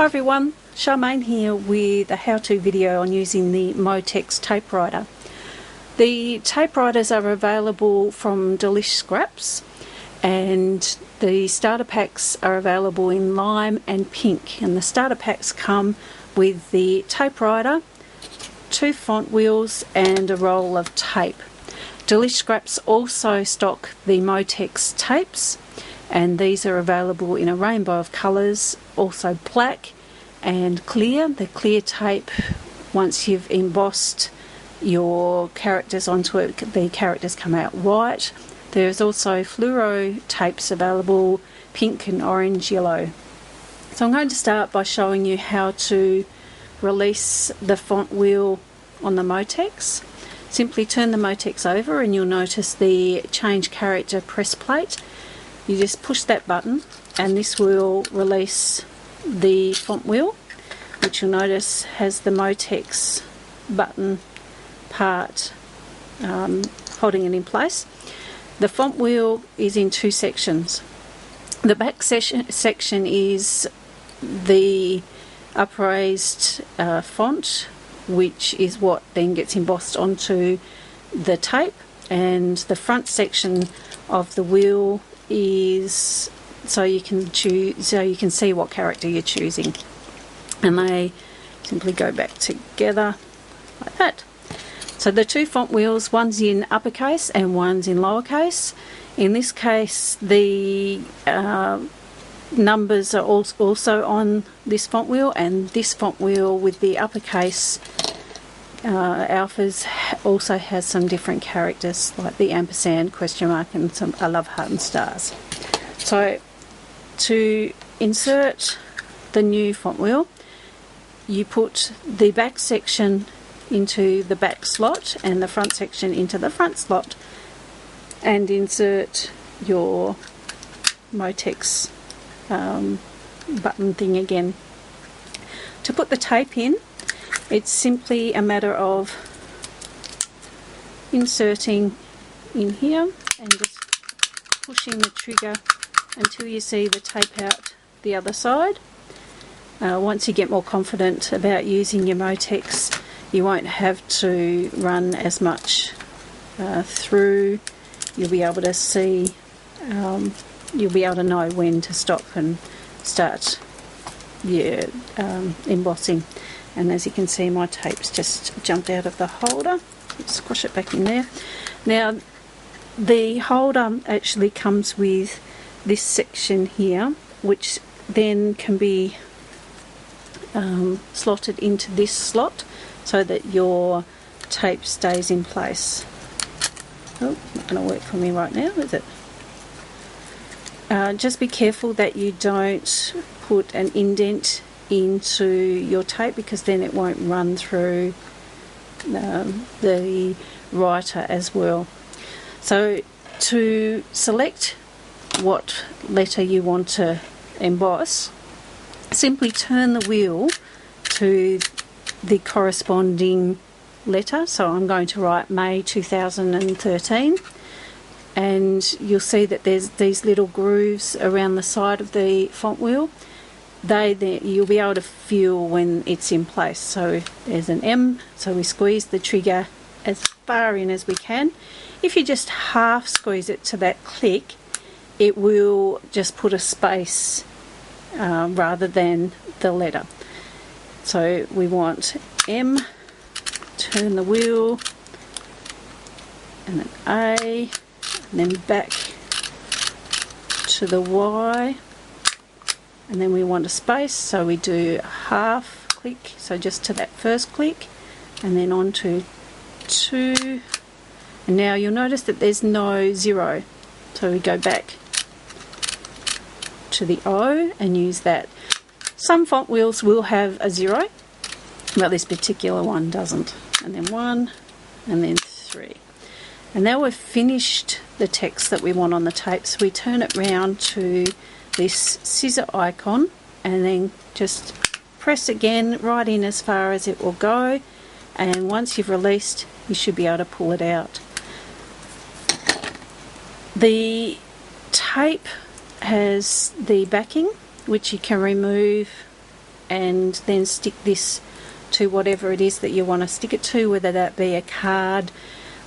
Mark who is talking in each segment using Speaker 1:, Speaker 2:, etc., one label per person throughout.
Speaker 1: Hi everyone, Charmaine here with a how-to video on using the MoTex tape writer. The tape writers are available from Delish Scraps, and the starter packs are available in lime and pink, and the starter packs come with the tape writer, 2 font wheels and a roll of tape. Delish Scraps also stock the MoTex tapes, and these are available in a rainbow of colours, also black and clear. The clear tape, once you've embossed your characters onto it, the characters come out white. There's also fluoro tapes available, pink and orange yellow. So I'm going to start by showing you how to release the font wheel on the MoTex. Simply turn the MoTex over and you'll notice the change character press plate. You just push that button and this will release the font wheel, which you'll notice has the MoTex button part holding it in place. The font wheel is in 2 sections. The back section is the upraised font, which is what then gets embossed onto the tape, and the front section of the wheel is so you can choose, so you can see what character you're choosing, and they simply go back together like that. So the 2 font wheels, one's in uppercase and one's in lowercase. In this case, the numbers are also on this font wheel, and this font wheel with the uppercase alphas also has some different characters, like the ampersand, question mark, and some I love, heart and stars. So to insert the new font wheel, you put the back section into the back slot and the front section into the front slot, and insert your MoTex button thing again. To put the tape in, it's simply a matter of inserting in here and just pushing the trigger until you see the tape out the other side. Once you get more confident about using your MoTex, you won't have to run as much through. You'll be able to see, you'll be able to know when to stop and start your embossing. And as you can see, my tape's just jumped out of the holder. Let's squash it back in there. Now, the holder actually comes with this section here, which then can be slotted into this slot so that your tape stays in place. Oh, not going to work for me right now, is it? Just be careful that you don't put an indent into your tape, because then it won't run through the writer as well. So to select what letter you want to emboss, simply turn the wheel to the corresponding letter. So I'm going to write May 2013, and you'll see that there's these little grooves around the side of the font wheel. You'll be able to feel when it's in place. So there's an M, so we squeeze the trigger as far in as we can. If you just half squeeze it to that click, it will just put a space rather than the letter. So we want M, turn the wheel, and an A, and then back to the Y, and then we want a space, so we do a half click, so just to that first click, and then on to 2, and now you'll notice that there's no 0, so we go back to the O and use that. Some font wheels will have a 0, but this particular one doesn't. And then 1, and then 3. And now we've finished the text that we want on the tape, so we turn it round to this scissor icon, and then just press again right in as far as it will go, and once you've released, you should be able to pull it out. The tape has the backing, which you can remove and then stick this to whatever it is that you want to stick it to, whether that be a card,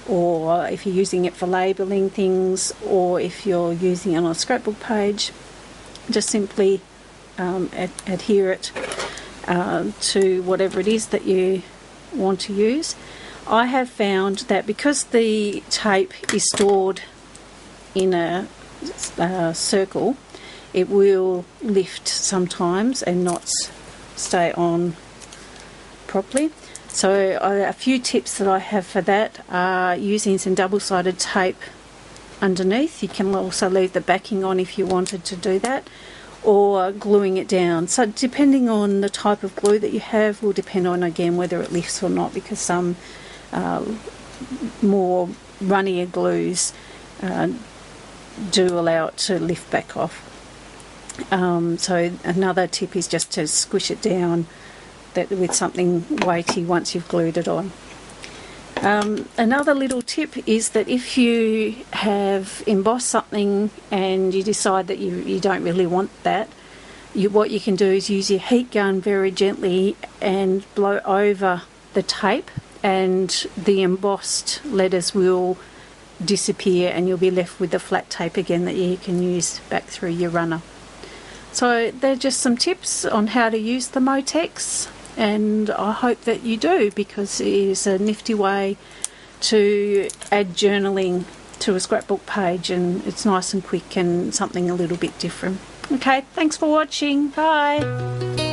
Speaker 1: or if you're using it for labelling things, or if you're using it on a scrapbook page. Just simply adhere it to whatever it is that you want to use. I have found that because the tape is stored in a circle, it will lift sometimes and not stay on properly. So a few tips that I have for that are using some double-sided tape underneath. You can also leave the backing on if you wanted to do that, or gluing it down. So depending on the type of glue that you have will depend on, again, whether it lifts or not, because some more runnier glues do allow it to lift back off. So another tip is just to squish it down with something weighty once you've glued it on. Another little tip is that if you have embossed something and you decide that you don't really want that, what you can do is use your heat gun very gently and blow over the tape, and the embossed letters will disappear and you'll be left with the flat tape again that you can use back through your runner. So they're just some tips on how to use the MoTex, and I hope that you do, because it is a nifty way to add journaling to a scrapbook page, and it's nice and quick and something a little bit different. Okay, thanks for watching. Bye.